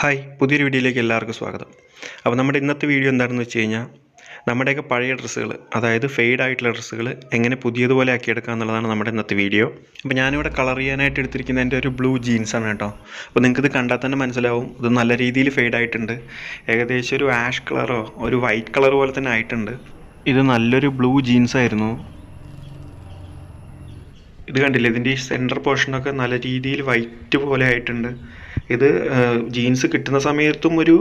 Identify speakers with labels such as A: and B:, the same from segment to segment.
A: Hi, പുതിയൊരു വീഡിയോയിലേക്ക് എല്ലാവർക്കും സ്വാഗതം. അപ്പോൾ നമ്മുടെ ഇന്നത്തെ വീഡിയോ എന്താണെന്ന് വെച്ച് കഴിഞ്ഞാൽ, നമ്മുടെയൊക്കെ പഴയ ഡ്രസ്സുകൾ, അതായത് ഫെയ്ഡ് ആയിട്ടുള്ള ഡ്രസ്സുകൾ എങ്ങനെ പുതിയതുപോലെ ആക്കിയെടുക്കുക എന്നുള്ളതാണ് നമ്മുടെ ഇന്നത്തെ വീഡിയോ. അപ്പോൾ ഞാനിവിടെ കളർ ചെയ്യാനായിട്ട് എടുത്തിരിക്കുന്ന എൻ്റെ ഒരു ബ്ലൂ ജീൻസാണ് കേട്ടോ. അപ്പോൾ നിങ്ങൾക്കിത് കണ്ടാൽ തന്നെ മനസ്സിലാവും, ഇത് നല്ല രീതിയിൽ ഫെയ്ഡ് ആയിട്ടുണ്ട്. ഏകദേശം ഒരു ആഷ് കളറോ ഒരു വൈറ്റ് കളർ പോലെ തന്നെ ആയിട്ടുണ്ട്. ഇത് നല്ലൊരു ബ്ലൂ ജീൻസായിരുന്നു. ഇത് കണ്ടില്ലേ, ഇതിൻ്റെ ഈ സെൻറ്റർ പോർഷനൊക്കെ നല്ല രീതിയിൽ വൈറ്റ് പോലെ ആയിട്ടുണ്ട്. ഇത് ജീൻസ് കിട്ടുന്ന സമയത്തും ഒരു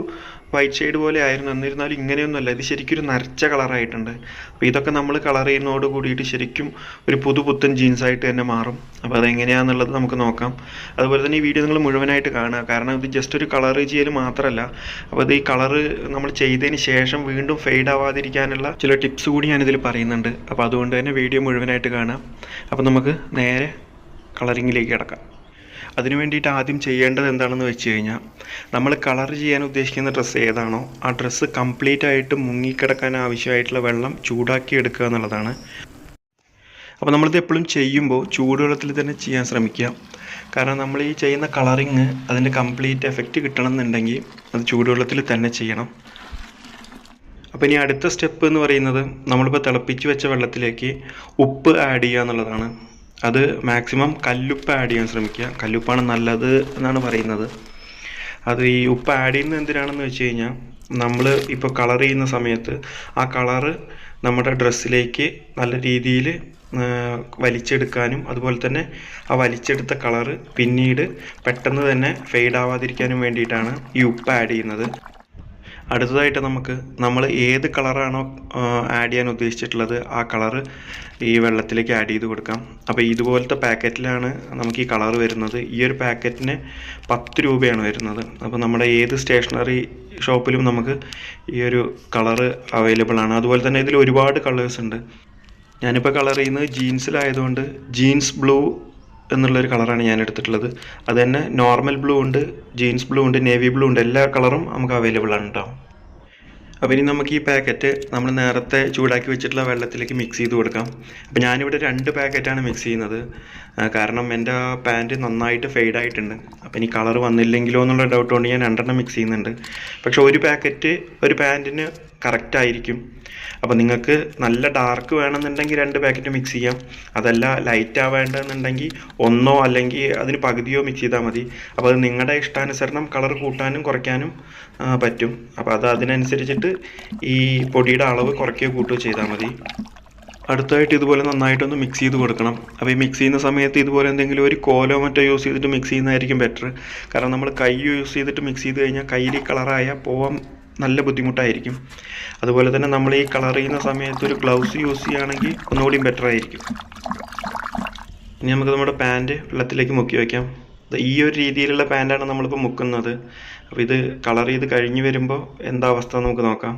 A: വൈറ്റ് ഷെയ്ഡ് പോലെ ആയിരുന്നു, എന്നിരുന്നാലും ഇങ്ങനെയൊന്നുമല്ല, ഇത് ശരിക്കും ഒരു നരച്ച കളറായിട്ടുണ്ട്. അപ്പോൾ ഇതൊക്കെ നമ്മൾ കളർ ചെയ്യുന്നതോട് കൂടിയിട്ട് ശരിക്കും ഒരു പുതുപുത്തൻ ജീൻസായിട്ട് തന്നെ മാറും. അപ്പോൾ അതെങ്ങനെയാണെന്നുള്ളത് നമുക്ക് നോക്കാം. അതുപോലെ തന്നെ ഈ വീഡിയോ നിങ്ങൾ മുഴുവനായിട്ട് കാണുക, കാരണം ഇത് ജസ്റ്റ് ഒരു കളർ ചെയ്യൽ മാത്രമല്ല. അപ്പോൾ ഇത് ഈ കളറ് നമ്മൾ ചെയ്തതിന് ശേഷം വീണ്ടും ഫെയ്ഡ് ആവാതിരിക്കാനുള്ള ചില ടിപ്സ് കൂടി ഞാനിതിൽ പറയുന്നുണ്ട്. അപ്പോൾ അതുകൊണ്ട് തന്നെ വീഡിയോ മുഴുവനായിട്ട് കാണാം. അപ്പോൾ നമുക്ക് നേരെ കളറിങ്ങിലേക്ക് കിടക്കാം. അതിനു വേണ്ടിയിട്ട് ആദ്യം ചെയ്യേണ്ടത് എന്താണെന്ന് വെച്ച് കഴിഞ്ഞാൽ, നമ്മൾ കളർ ചെയ്യാൻ ഉദ്ദേശിക്കുന്ന ഡ്രസ്സ് ഏതാണോ ആ ഡ്രസ്സ് കംപ്ലീറ്റ് ആയിട്ട് മുങ്ങിക്കിടക്കാൻ ആവശ്യമായിട്ടുള്ള വെള്ളം ചൂടാക്കി എടുക്കുക എന്നുള്ളതാണ്. അപ്പോൾ നമ്മളിത് എപ്പോഴും ചെയ്യുമ്പോൾ ചൂടുവെള്ളത്തിൽ തന്നെ ചെയ്യാൻ ശ്രമിക്കുക. കാരണം നമ്മൾ ഈ ചെയ്യുന്ന കളറിങ് അതിൻ്റെ കംപ്ലീറ്റ് എഫക്റ്റ് കിട്ടണം എന്നുണ്ടെങ്കിൽ അത് ചൂടുവെള്ളത്തിൽ തന്നെ ചെയ്യണം. അപ്പോൾ ഇനി അടുത്ത സ്റ്റെപ്പ് എന്ന് പറയുന്നത്, നമ്മളിപ്പോൾ തിളപ്പിച്ച് വെച്ച വെള്ളത്തിലേക്ക് ഉപ്പ് ആഡ് ചെയ്യുക എന്നുള്ളതാണ്. അത് മാക്സിമം കല്ലുപ്പ് ആഡ് ചെയ്യാൻ ശ്രമിക്കുക. കല്ലുപ്പാണ് നല്ലത് എന്നാണ് പറയുന്നത്. അത് ഈ ഉപ്പ് ആഡ് ചെയ്യുന്നത് എന്തിനാണെന്ന് വെച്ച് കഴിഞ്ഞാൽ, നമ്മൾ ഇപ്പോൾ കളർ ചെയ്യുന്ന സമയത്ത് ആ കളറ് നമ്മുടെ ഡ്രസ്സിലേക്ക് നല്ല രീതിയിൽ വലിച്ചെടുക്കാനും, അതുപോലെ തന്നെ ആ വലിച്ചെടുത്ത കളറ് പിന്നീട് പെട്ടെന്ന് തന്നെ ഫെയ്ഡ് ആവാതിരിക്കാനും വേണ്ടിയിട്ടാണ് ഈ ഉപ്പ് ആഡ് ചെയ്യുന്നത്. അടുത്തതായിട്ട് നമ്മൾ ഏത് കളറാണോ ആഡ് ചെയ്യാൻ ഉദ്ദേശിച്ചിട്ടുള്ളത് ആ കളറ് ഈ വെള്ളത്തിലേക്ക് ആഡ് ചെയ്ത് കൊടുക്കാം. അപ്പോൾ ഇതുപോലത്തെ പാക്കറ്റിലാണ് നമുക്ക് ഈ കളർ വരുന്നത്. ഈ ഒരു പാക്കറ്റിന് 10 രൂപയാണ് വരുന്നത്. അപ്പോൾ നമ്മുടെ ഏത് സ്റ്റേഷനറി ഷോപ്പിലും നമുക്ക് ഈ ഒരു കളറ് അവൈലബിൾ ആണ്. അതുപോലെ തന്നെ ഇതിൽ ഒരുപാട് കളേഴ്സ് ഉണ്ട്. ഞാനിപ്പോൾ കളർ ചെയ്യുന്നത് ജീൻസിലായതുകൊണ്ട് ജീൻസ് ബ്ലൂ എന്നുള്ളൊരു കളറാണ് ഞാൻ എടുത്തിട്ടുള്ളത്. അത് തന്നെ നോർമൽ ബ്ലൂ ഉണ്ട്, ജീൻസ് ബ്ലൂ ഉണ്ട്, നേവി ബ്ലൂ ഉണ്ട്. എല്ലാ കളറും നമുക്ക് അവൈലബിൾ ആണ് കേട്ടോ. അപ്പോൾ ഇനി നമുക്ക് ഈ പാക്കറ്റ് നമ്മൾ നേരത്തെ ചൂടാക്കി വെച്ചിട്ടുള്ള വെള്ളത്തിലേക്ക് മിക്സ് ചെയ്ത് കൊടുക്കാം. അപ്പോൾ ഞാനിവിടെ 2 പാക്കറ്റാണ് മിക്സ് ചെയ്യുന്നത്. കാരണം എൻ്റെ പാൻറ്റ് നന്നായിട്ട് ഫെയ്ഡ് ആയിട്ടുണ്ട്. അപ്പോൾ ഇനി കളർ വന്നില്ലെങ്കിലോ എന്നുള്ള ഡൗട്ട് കൊണ്ട് ഞാൻ 2 മിക്സ് ചെയ്യുന്നുണ്ട്. പക്ഷേ ഒരു പാക്കറ്റ് ഒരു പാൻറ്റിന് കറക്റ്റ് ആയിരിക്കും. അപ്പോൾ നിങ്ങൾക്ക് നല്ല ഡാർക്ക് വേണമെന്നുണ്ടെങ്കിൽ 2 പാക്കറ്റ് മിക്സ് ചെയ്യാം. അതല്ല ലൈറ്റ് ആവേണ്ടതെന്നുണ്ടെങ്കിൽ 1 അല്ലെങ്കിൽ അതിന് പകുതിയോ മിക്സ് ചെയ്താൽ മതി. അപ്പോൾ അത് നിങ്ങളുടെ ഇഷ്ടാനുസരണം കളർ കൂട്ടാനും കുറയ്ക്കാനും പറ്റും. അപ്പോൾ അതിനനുസരിച്ചിട്ട് ഈ പൊടിയുടെ അളവ് കുറയ്ക്കുകയോ കൂട്ടുകയോ ചെയ്താൽ മതി. അടുത്തായിട്ട് ഇതുപോലെ നന്നായിട്ടൊന്ന് മിക്സ് ചെയ്ത് കൊടുക്കണം. അപ്പോൾ ഈ മിക്സ് ചെയ്യുന്ന സമയത്ത് ഇതുപോലെ എന്തെങ്കിലും ഒരു കോലോ മറ്റോ യൂസ് ചെയ്തിട്ട് മിക്സ് ചെയ്യുന്നതായിരിക്കും ബെറ്റർ. കാരണം നമ്മൾ കൈ യൂസ് ചെയ്തിട്ട് മിക്സ് ചെയ്ത് കഴിഞ്ഞാൽ കയ്യിൽ കളറായാൽ പോവാൻ നല്ല ബുദ്ധിമുട്ടായിരിക്കും. അതുപോലെ തന്നെ നമ്മൾ ഈ കളർ ചെയ്യുന്ന സമയത്ത് ഒരു ഗ്ലൗസ് യൂസ് ചെയ്യുകയാണെങ്കിൽ ഒന്നുകൂടി ബെറ്റർ ആയിരിക്കും. ഇനി നമുക്ക് നമ്മുടെ പാൻറ്റ് വെള്ളത്തിലേക്ക് മുക്കി വയ്ക്കാം. ഈ ഒരു രീതിയിലുള്ള പാൻറ്റാണ് നമ്മളിപ്പോൾ മുക്കുന്നത്. അപ്പോൾ ഇത് കളർ ചെയ്ത് കഴിഞ്ഞ് വരുമ്പോൾ എന്താ അവസ്ഥ നമുക്ക് നോക്കാം.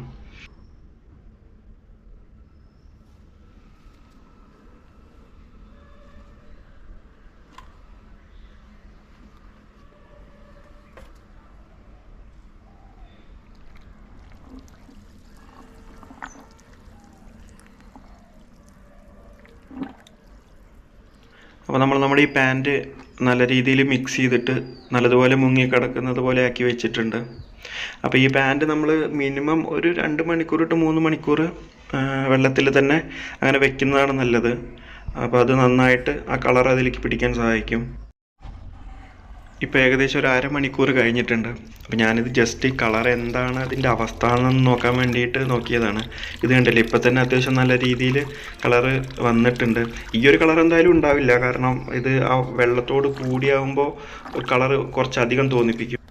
A: അപ്പോൾ നമ്മുടെ ഈ പാൻറ്റ് നല്ല രീതിയിൽ മിക്സ് ചെയ്തിട്ട് നല്ലതുപോലെ മുങ്ങിക്കിടക്കുന്നത് പോലെ ആക്കി വെച്ചിട്ടുണ്ട്. അപ്പോൾ ഈ പാൻറ്റ് നമ്മൾ മിനിമം ഒരു 2 മണിക്കൂർ to 3 മണിക്കൂർ വെള്ളത്തിൽ തന്നെ അങ്ങനെ വെക്കുന്നതാണ് നല്ലത്. അപ്പോൾ അത് നന്നായിട്ട് ആ കളർ അതിലേക്ക് പിടിക്കാൻ സഹായിക്കും. ഇപ്പോൾ ഏകദേശം ഒരു 1/2 മണിക്കൂർ കഴിഞ്ഞിട്ടുണ്ട്. അപ്പോൾ ഞാനിത് ജസ്റ്റ് ഈ കളർ എന്താണ് അതിൻ്റെ അവസ്ഥ എന്ന് നോക്കാൻ വേണ്ടിയിട്ട് നോക്കിയതാണ്. ഇത് കണ്ടില്ലേ, ഇപ്പോൾ തന്നെ അത്യാവശ്യം നല്ല രീതിയിൽ കളറ് വന്നിട്ടുണ്ട്. ഈ ഒരു കളർ എന്തായാലും ഉണ്ടാവില്ല, കാരണം ഇത് ആ വെള്ളത്തോട് കൂടിയാവുമ്പോൾ കളറ് കുറച്ചധികം തോന്നിപ്പിക്കും.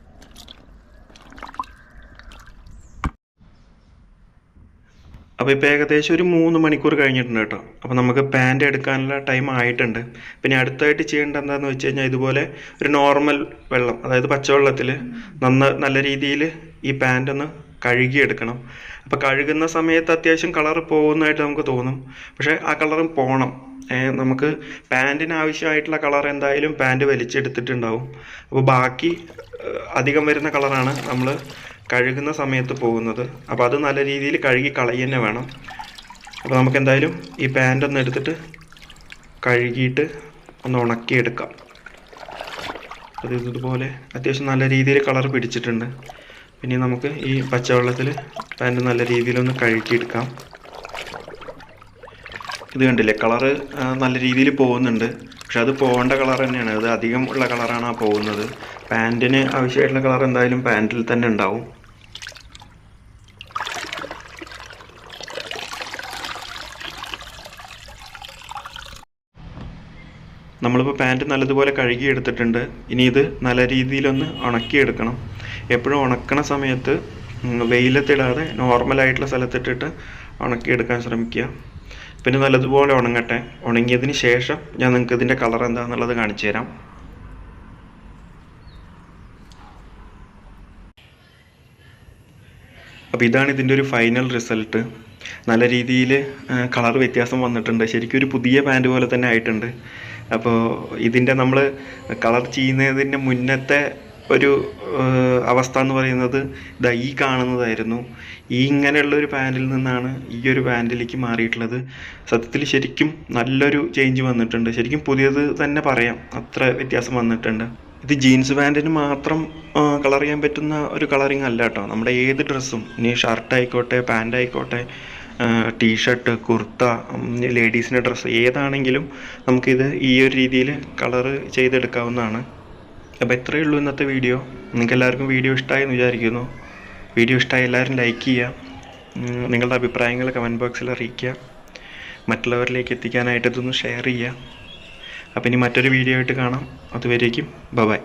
A: അപ്പോൾ ഇപ്പോൾ ഏകദേശം ഒരു 3 മണിക്കൂർ കഴിഞ്ഞിട്ടുണ്ട് കേട്ടോ. അപ്പോൾ നമുക്ക് പാൻറ്റ് എടുക്കാനുള്ള ടൈം ആയിട്ടുണ്ട്. പിന്നെ അടുത്തായിട്ട് ചെയ്യേണ്ടത് എന്താണെന്ന് വെച്ച് കഴിഞ്ഞാൽ, ഇതുപോലെ ഒരു നോർമൽ വെള്ളം, അതായത് പച്ചവെള്ളത്തിൽ നല്ല രീതിയിൽ ഈ പാൻറ്റ് ഒന്ന് കഴുകിയെടുക്കണം. അപ്പോൾ കഴുകുന്ന സമയത്ത് അത്യാവശ്യം കളർ പോകുന്നതായിട്ട് നമുക്ക് തോന്നും, പക്ഷേ ആ കളറും പോകണം. നമുക്ക് പാൻറ്റിന് ആവശ്യമായിട്ടുള്ള കളർ എന്തായാലും പാൻറ്റ് വലിച്ചെടുത്തിട്ടുണ്ടാവും. അപ്പോൾ ബാക്കി അധികം വരുന്ന കളറാണ് നമ്മൾ കഴുകുന്ന സമയത്ത് പോകുന്നത്. അപ്പോൾ അത് നല്ല രീതിയിൽ കഴുകി കളയുക തന്നെ വേണം. അപ്പോൾ നമുക്ക് എന്തായാലും ഈ പാൻറ്റ് ഒന്ന് എടുത്തിട്ട് കഴുകിയിട്ട് ഒന്ന് ഉണക്കിയെടുക്കാം. അത് ഇതുപോലെ അത്യാവശ്യം നല്ല രീതിയിൽ കളർ പിടിച്ചിട്ടുണ്ട്. പിന്നെ നമുക്ക് ഈ പച്ചവെള്ളത്തിൽ പാൻറ് നല്ല രീതിയിലൊന്ന് കഴുകിയെടുക്കാം. ഇത് കണ്ടില്ലേ, കളറ് നല്ല രീതിയിൽ പോകുന്നുണ്ട്. പക്ഷെ അത് പോകേണ്ട കളർ തന്നെയാണ്, അത് അധികം ഉള്ള കളറാണ് ആ പോകുന്നത്. പാൻറ്റിന് ആവശ്യമായിട്ടുള്ള കളർ എന്തായാലും പാൻറ്റിൽ തന്നെ ഉണ്ടാവും. നമ്മളിപ്പോൾ പാൻറ്റ് നല്ലതുപോലെ കഴുകി എടുത്തിട്ടുണ്ട്. ഇനി ഇത് നല്ല രീതിയിലൊന്ന് ഉണക്കിയെടുക്കണം. എപ്പോഴും ഉണക്കണ സമയത്ത് വെയിലത്തിടാതെ നോർമലായിട്ടുള്ള സ്ഥലത്തിട്ടിട്ട് ഉണക്കിയെടുക്കാൻ ശ്രമിക്കുക. പിന്നെ നല്ലതുപോലെ ഉണങ്ങട്ടെ. ഉണങ്ങിയതിന് ശേഷം ഞാൻ നിങ്ങൾക്ക് ഇതിൻ്റെ കളർ എന്താണെന്നുള്ളത് കാണിച്ചു തരാം. അപ്പോൾ ഇതാണ് ഇതിൻ്റെ ഒരു ഫൈനൽ റിസൾട്ട്. നല്ല രീതിയിൽ കളർ വ്യത്യാസം വന്നിട്ടുണ്ട്. ശരിക്കും ഒരു പുതിയ പാൻറ് പോലെ തന്നെ ആയിട്ടുണ്ട്. അപ്പോൾ ഇതിൻ്റെ നമ്മൾ കളർ ചെയ്യുന്നതിൻ്റെ മുന്നത്തെ ഒരു അവസ്ഥ എന്ന് പറയുന്നത് ഇതാ ഈ കാണുന്നതായിരുന്നു. ഈ ഇങ്ങനെയുള്ളൊരു പാൻറ്റിൽ നിന്നാണ് ഈ ഒരു പാൻറ്റിലേക്ക് മാറിയിട്ടുള്ളത്. സത്യത്തിൽ ശരിക്കും നല്ലൊരു ചേഞ്ച് വന്നിട്ടുണ്ട്. ശരിക്കും പുതിയത് തന്നെ പറയാം, അത്ര വ്യത്യാസം വന്നിട്ടുണ്ട്. ഇത് ജീൻസ് പാൻറ്റിന് മാത്രം കളർ ചെയ്യാൻ പറ്റുന്ന ഒരു കളറിങ് അല്ല കേട്ടോ. നമ്മുടെ ഏത് ഡ്രസ്സും, ഇനി ഷർട്ട് ആയിക്കോട്ടെ, പാൻ്റ് ആയിക്കോട്ടെ, ടീഷർട്ട്, കുർത്ത, ലേഡീസിൻ്റെ ഡ്രസ്സ് ഏതാണെങ്കിലും നമുക്കിത് ഈ ഒരു രീതിയിൽ കളർ ചെയ്തെടുക്കാവുന്നതാണ്. അപ്പോൾ ഇത്രയേ ഉള്ളൂ ഇന്നത്തെ വീഡിയോ. നിങ്ങൾക്ക് എല്ലാവർക്കും വീഡിയോ ഇഷ്ടമായി എന്ന് വിചാരിക്കുന്നു. വീഡിയോ ഇഷ്ടമായി എല്ലാവരും ലൈക്ക് ചെയ്യുക. നിങ്ങളുടെ അഭിപ്രായങ്ങൾ കമൻറ്റ് ബോക്സിൽ അറിയിക്കുക. മറ്റുള്ളവരിലേക്ക് എത്തിക്കാനായിട്ട് ഇതൊന്ന് ഷെയർ ചെയ്യുക. അപ്പോൾ ഇനി മറ്റൊരു വീഡിയോ ആയിട്ട് കാണാം. അതുവരേക്കും ബൈ.